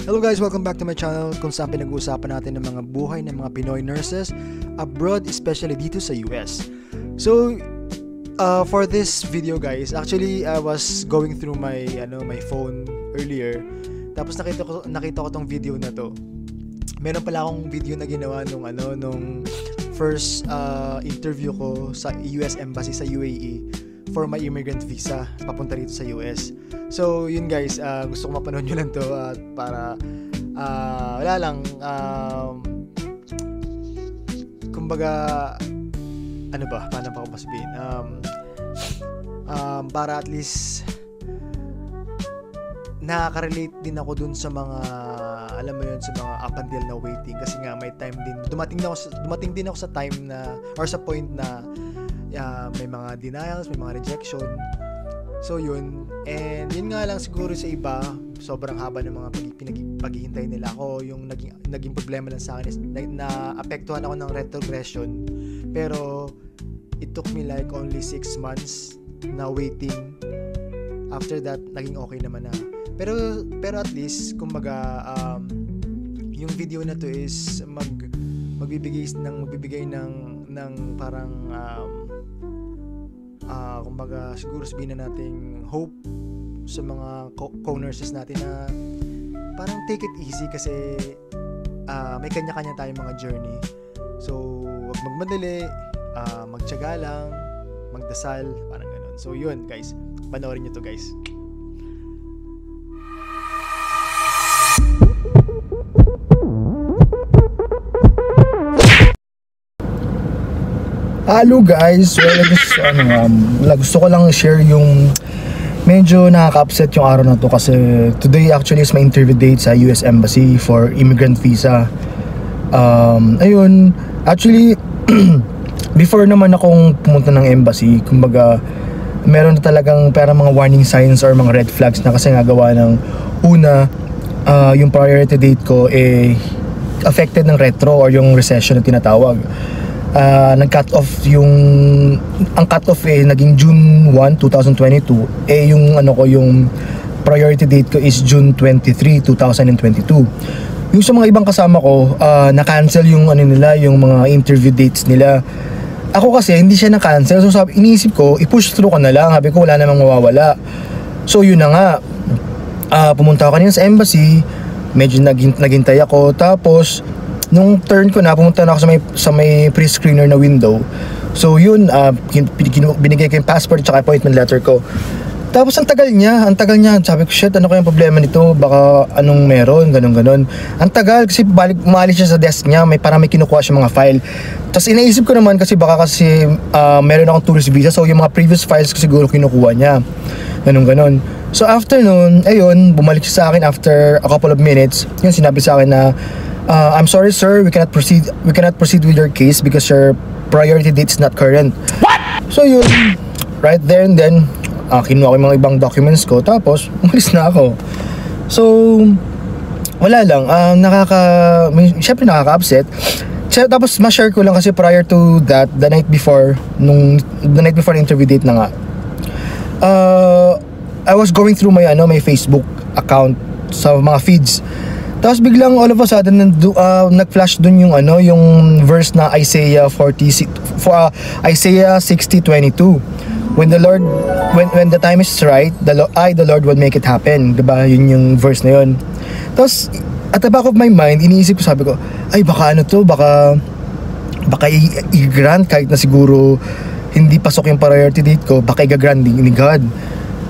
Hello guys, welcome back to my channel kung saan pinag-uusapan natin ng mga buhay ng mga Pinoy nurses abroad, especially dito sa US. So, for this video guys, actually I was going through my phone earlier. Tapos nakita ko tong video na to. Meron pala akong video na ginawa nung first interview ko sa US Embassy sa UAE for my immigrant visa papunta rito sa US. So yun guys, gusto ko mapanood nyo lang to para wala lang, kumbaga paano pa ako masabihin, para at least nakaka-relate din ako dun sa mga, alam mo yun, sa mga up until na waiting, kasi nga may time din, dumating din ako sa time na, or sa point na may mga denials, may mga rejection. So yun, and yun nga lang siguro sa iba, sobrang haba ng mga paghihintay nila. Ako, yung naging problema lang sa akin is na apektuhan ako ng retrogression, pero it took me like only 6 months na waiting. After that, naging okay naman na. Pero at least, kumbaga, yung video na to is magbibigay ng parang kumbaga siguro sabihin na nating hope sa mga co-nurses natin na parang take it easy, kasi may kanya-kanya tayong mga journey. So wag magmadali, magtiyaga lang, magdasal, parang ganun. So yun guys, panoorin nyo to guys. Hello guys, gusto ko lang share yung medyo nakaka-upset yung araw na to, kasi today actually is my interview date sa US Embassy for immigrant visa. Ayun, actually before naman akong pumunta ng embassy, kumbaga meron na talagang parang mga warning signs or mga red flags na, kasi nga gawa ng una, yung priority date ko affected ng retro or yung recession na tinatawag. Nag-cut off ang cut off naging June 1, 2022. Yung priority date ko is June 23, 2022. Yung sa mga ibang kasama ko, na-cancel yung yung mga interview dates nila. Ako kasi hindi siya na-cancel. So iniisip ko, i-push through ko na lang. Sabi ko wala namang mawawala. So yun na nga. Pumunta ako kanina sa embassy. Medyo naghintay ako. Tapos nung turn ko na, pumunta na ako sa may pre-screener na window. So yun, binigay ko yung passport at appointment letter ko. Tapos ang tagal niya. Sabi ko, shit, ano kaya yung problema nito? Baka anong meron, ganun. Ang tagal, kasi umalis siya sa desk niya, parang may kinukuha siya mga file. Tapos inaisip ko naman, kasi meron akong tourist visa, so yung mga previous files ko siguro kinukuha niya. Ganun. So after nun, ayun, bumalik siya sa akin after a couple of minutes. Yun, sinabi sa akin na, I'm sorry sir, we cannot proceed with your case because your priority date is not current. What? So yun, right there and then, kinuha ko yung mga ibang documents ko, tapos umalis na ako. So wala lang, syempre nakaka-upset. Tapos ma-share ko lang, kasi prior to that, the night before interview date na nga, I was going through my Facebook account sa mga feeds. Tapos biglang all of a sudden nag-flash dun yung verse na Isaiah 60:22. When the time is right, the Lord will make it happen. Diba? Yun yung verse na yun. Tapos at the back of my mind, iniisip ko, sabi ko, ay baka baka i-grant, kahit na siguro hindi pasok yung priority date ko, baka i-grant ni God.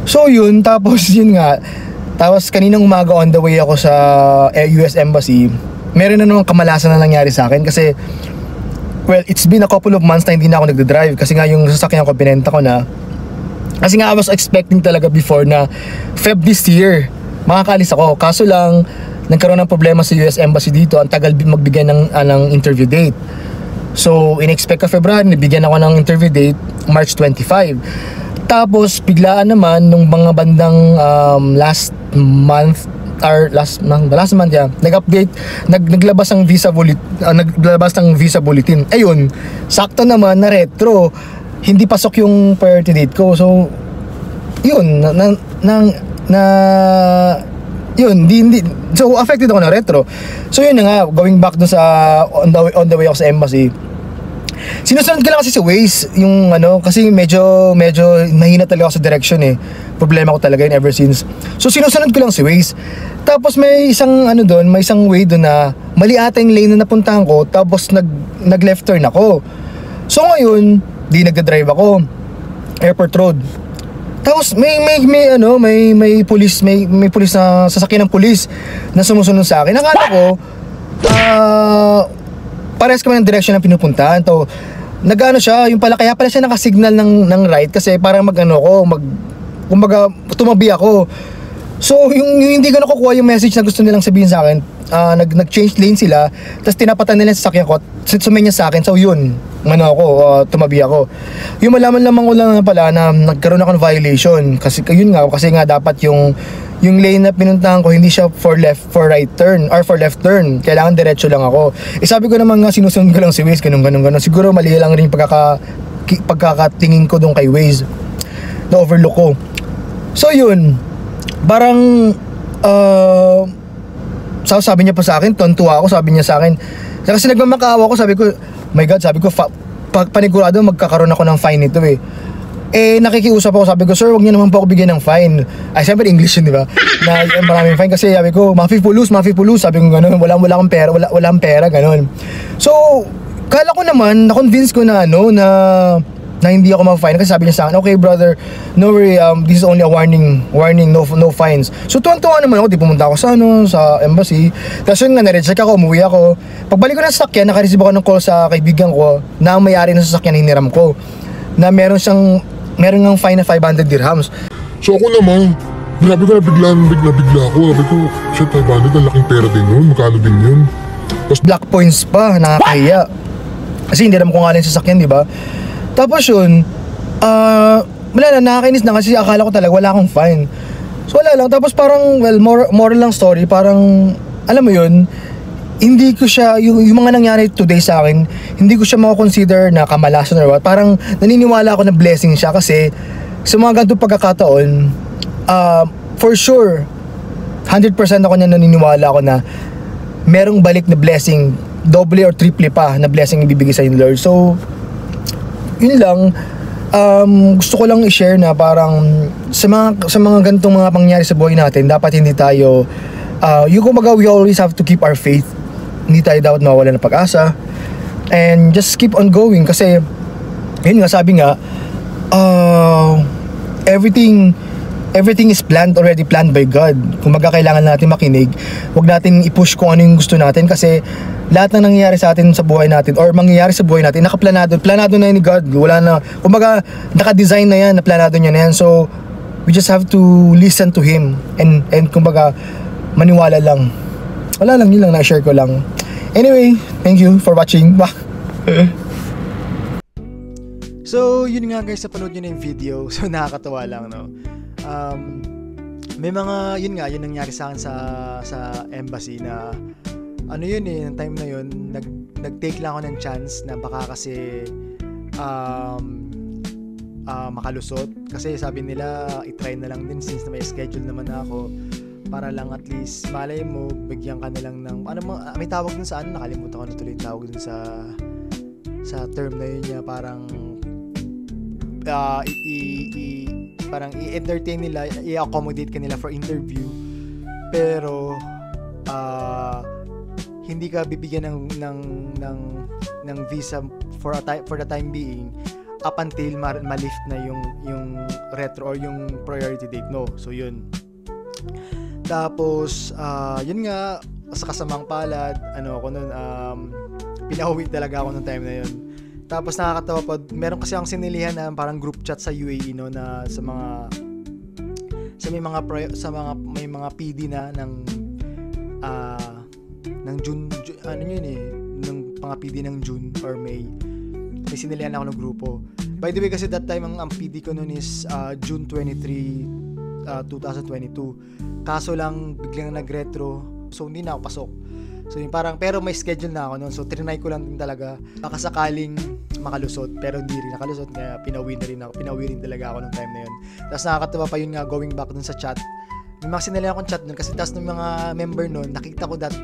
So yun, tapos yun nga. Tapos kaninang umaga on the way ako sa US Embassy, meron na namang kamalasan na nangyari sa akin, kasi well, it's been a couple of months na hindi na ako nagdadrive, kasi nga yung sasakyan ko pinenta ko na. Kasi nga I was expecting talaga before na Feb this year makakaalis ako, kaso lang nagkaroon ng problema sa US Embassy dito, ang tagal magbigay ng interview date. So in-expect ka February, nabigyan ako ng interview date March 25. Tapos biglaan naman nung mga bandang last month nag-update, naglabas ng visa bulletin. Ayun, sakto naman na retro, hindi pasok yung priority date ko. So yun, yun, hindi. So, affected ako ng retro. So, yun na nga, going back dun sa on the way ako sa embassy, sinusunod ko lang kasi sa Waze, yung ano, kasi medyo mahina talaga ako sa direction eh. Problema ko talaga yun ever since. So, sinusunod ko lang si Waze. Tapos may isang ano doon, may isang way doon na mali ata yung lane na napuntahan ko, tapos nag left turn ako. So, ngayon, di nagda-drive ako. Airport Road. Tapos may pulis na sasakyan ng pulis na sumusunod sa akin. Akala ko parehas kami ng direction ng pinupuntahan. So, nag-ano siya, yung pala kaya pala siya nakasignal ng right kasi parang kumbaga tumabi ako. So, yung hindi ko nakukuha yung message na gusto nilang sabihin sa akin, nag-change lane sila, tapos tinapatan nila sa sasakyan ko, sumenya sa akin. So, yun, tumabi ako. Yung malaman lamang ko lang pala na nagkaroon ako ng violation kasi dapat yung lane na pinuntahan ko hindi siya for right turn or for left turn. Kailangan diretso lang ako. Sabi ko naman nga sinusunod ko lang si Waze, ganun. Siguro mali lang rin yung pagkakatingin ko doon kay Waze. Na overlook ko. So yun, parang sabi niya pa sa akin, tontuwa ako, sabi niya sa akin. Kasi nagmamakaawa ako, sabi ko, my God, panigurado magkakaroon ako ng fine nito eh. Nakikiusap ako, sabi ko, sir, wag niyo naman po ako bigyan ng fine. Ay, siyempre English yun, di ba? Na maraming fine kasi sabi ko, mafi pulus, sabi ko gano'n, wala akong pera, walang pera, gano'n. So, kala ko naman, na-convince ko na na hindi ako ma-fine kasi sabi niya sa akin, okay brother, no worry, this is only a warning, no fines. So tuwan-tuwa naman ako, di pumunta ako sa embassy. Tapos yun nga, na-recheck ako, umuwi ako. Pagbalik ko ng sasakyan, naka-receive ako ng call sa kaibigan ko na ang may-ari ng sasakyan na hiniram ko, na meron ng fine na 500 dirhams. So ako naman, grabe ko bigla ako. Sabi ko, shit, 500, ang laking pera din yun, magkano din yun. Tapos black points pa, nakakahiya. Kasi hindi naman ko nga lang yung sasakyan, di ba? Tapos yun, wala na, nakakainis na kasi akala ko talaga wala akong fine. So wala lang, tapos parang, well, moral lang story, parang, alam mo yun, hindi ko siya, yung mga nangyari today sa akin, hindi ko siya mako-consider na kamalasan or what. Parang naniniwala ako na blessing siya kasi sa mga ganitong pagkakataon, for sure, 100% ako na naniniwala ako na merong balik na blessing, doble or triple pa na blessing ibibigay sa Lord. So, yun lang, gusto ko lang i-share na parang sa mga ganitong mga pangyayari sa buhay natin, dapat hindi tayo we always have to keep our faith. Hindi tayo dapat mawawala ng pag-asa and just keep on going kasi yun nga, sabi nga, everything is already planned by God. Kung kailangan natin makinig, huwag natin i-push kung ano yung gusto natin kasi lahat ng nangyayari sa atin sa buhay natin or mangyayari sa buhay natin, planado na yun ni God. Wala na, naka-design na yan, na planado niya na yan. So, we just have to listen to Him and maniwala lang. Wala lang, yun lang, na-share ko lang. Anyway, thank you for watching. So, yun nga guys, sa panood nyo na yung video. So, nakakatawa lang, no? May mga, yun nangyari sa akin sa embassy na, ano yun eh, ng time na yun, nag-take lang ako ng chance na baka kasi makalusot. Kasi sabi nila, i-try na lang din since na may schedule naman na ako. Para lang at least, malay mo, bigyan ka nilang ng, may tawag dun sa nakalimutan ko na tuloy yung tawag dun sa term na yun niya, parang, parang i-entertain nila, i-accommodate ka nila for interview. Pero, hindi ka bibigyan ng visa for the time being up until ma-lift na yung retro or yung priority date, no. So yun. Tapos yun nga, sa kasamang palad, ako nun, pinauwi talaga ako nung time na yun. Tapos nakakatawa pa, meron kasi akong sinilihan na parang group chat sa UAE, no, na may mga PD na ng June, ng mga PD ng June or May. May sinilihan ako ng grupo. By the way, kasi that time ang PD ko noon is June 23, 2022. Kaso lang biglang nag-retro, so hindi na ako pasok. So yung parang, pero may schedule na ako noon, so trinay ko lang din talaga baka sakaling makalusot, pero hindi rin nakalusot, kaya pinauwi rin talaga ako nung time na yun. Tapos nakakatawa pa yun nga, going back dun sa chat may mga sinali akong chat nun kasi tas ng mga member nun, nakita ko that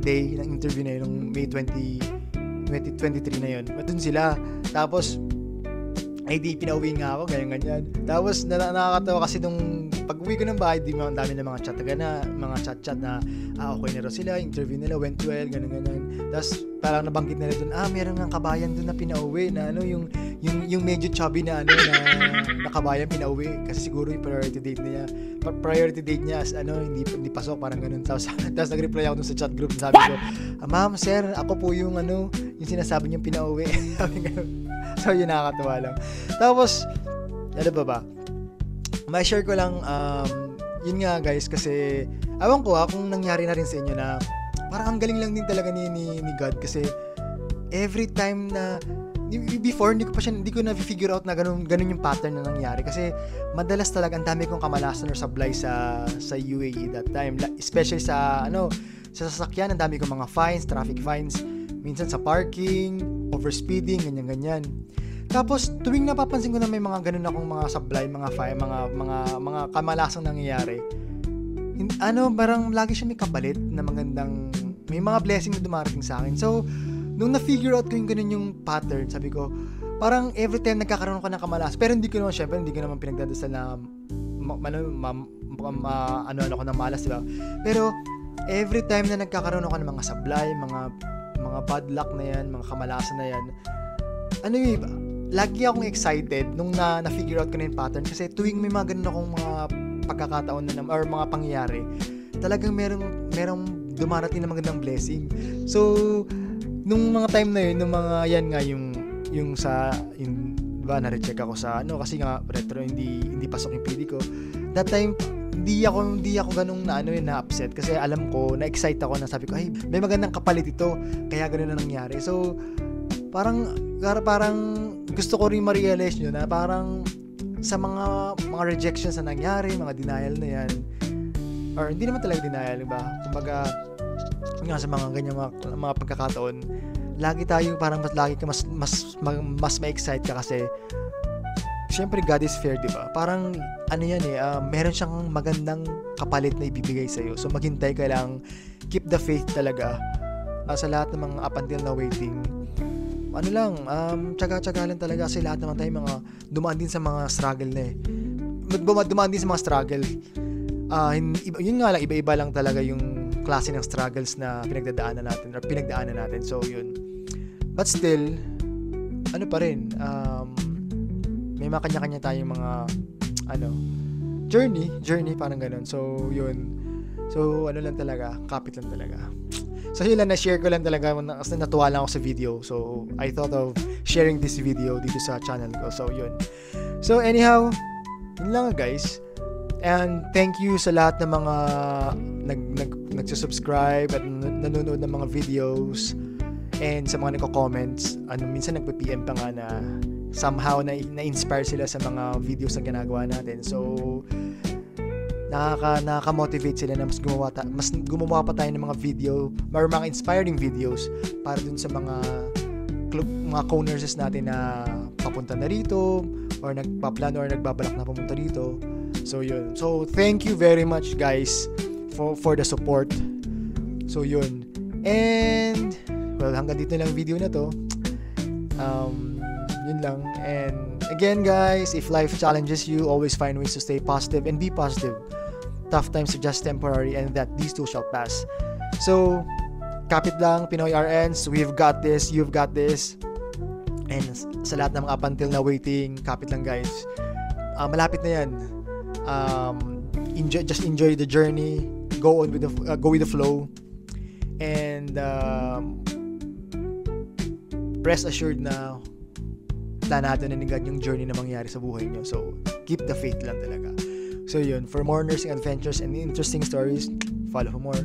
day ng interview na yun, nung May 2023 na yun. Doon sila. Tapos, ay di pinauwi nga ako, ganyan. Tapos, nakakatawa kasi nung pag-uwi ko ng bahay, ang dami ng mga chat na, mga chat na, okay na raw sila, interview nila, went well, ganyan. Tapos, parang nabanggit nila doon, meron nga kabayan doon na pinauwi, na yung medyo chubby na na kabayan pinauwi, kasi siguro yung priority date niya as hindi pasok, parang ganun. Tapos nag-reply ako dun sa chat group, sabi ko, ma'am, sir, ako po yung yung sinasabi niyong pinauwi. Sabi ganun. So, yun, nakakatawa lang. Tapos, ano ba? May share ko lang, yun nga guys, kasi, awan ko kung nangyari na rin sa inyo na, parang ang galing lang din talaga ni God, kasi, every time na, before, hindi ko na-figure out na ganun yung pattern na nangyari, kasi, madalas talaga, ang dami kong kamalasan or sablay sa UAE that time, especially sa sasakyan, ang dami kong mga fines, traffic fines, minsan sa parking, overspeeding, ganyan. Tapos, tuwing napapansin ko na may mga ganun akong mga sablay, mga kamalasang nangyayari, parang lagi siya may kapalit na magandang, may mga blessing na dumarating sa akin. So, nung na-figure out ko yung ganun yung pattern, sabi ko, parang every time nagkakaroon ko ng kamalas, pero hindi ko naman pinagdadasal na ano ko ng malas, diba? Pero, every time na nagkakaroon ako ng mga sablay, mga bad luck na yan, mga kamalasan na yan, lagi akong excited nung na-figure out ko na yung pattern, kasi tuwing may mga ganun akong mga pagkakataon na or mga pangyayari, talagang merong dumarating na magandang blessing. So, nung mga time na yun, nung mga yan nga yung diba, na-recheck ako sa kasi nga retro, hindi pasok yung PD ko. That time, hindi ako ganung na-upset, kasi alam ko, na-excite ako, na sabi ko, ay, may magandang kapalit ito, kaya ganun na nangyari. So, parang gusto ko rin ma-realize nyo na parang sa mga rejections na nangyari, mga denial na yan, or hindi naman talaga denial, diba? Kumbaga, nga sa mga ganyan mga pagkakataon, lagi tayo parang lagi ka mas ma-excite ka, kasi syempre God is fair, diba? Parang meron siyang magandang kapalit na ibibigay sa'yo. So maghintay ka lang, keep the faith talaga, sa lahat ng mga up until na waiting. Tsaga-tsaga lang talaga, kasi lahat naman tayo mga dumaan din sa mga struggle na dumaan din sa mga struggle. Yun nga lang, iba-iba lang talaga yung klase ng struggles na pinagdaanan natin. So yun, but still pa rin, may mga kanya-kanya tayong mga journey parang ganun. So yun, lang talaga, kapit lang talaga. So yun lang, na-share ko lang talaga, kasi natuwa lang ako sa video, so I thought of sharing this video dito sa channel ko. So yun, so anyhow, yun lang guys. And thank you sa lahat ng mga nagsusubscribe at nanonood ng mga videos, and sa mga nagko-comments, minsan nagpa-PM pa nga na somehow na-inspire sila sa mga videos na ginagawa natin. So nakaka-motivate sila na mas gumawa pa tayo ng mga video or mga inspiring videos para dun sa mga co-nurses natin na papunta na rito, or nagpaplano or nagbabalak na pumunta dito. So yun. So thank you very much guys for the support. So yun. And well, hanggang dito lang video na to. Yun lang. And again guys, if life challenges you, always find ways to stay positive and be positive. Tough times are just temporary, and that these too shall pass. So kapit lang, Pinoy RNs, we've got this, you've got this. And sa lahat ng mga up until na waiting, kapit lang guys. Malapit na yan. Just enjoy the journey, go with the flow, and rest assured na planado na ni God yung journey na mangyari sa buhay nyo. So keep the faith lang talaga. So yun, for more nursing adventures and interesting stories, follow for more.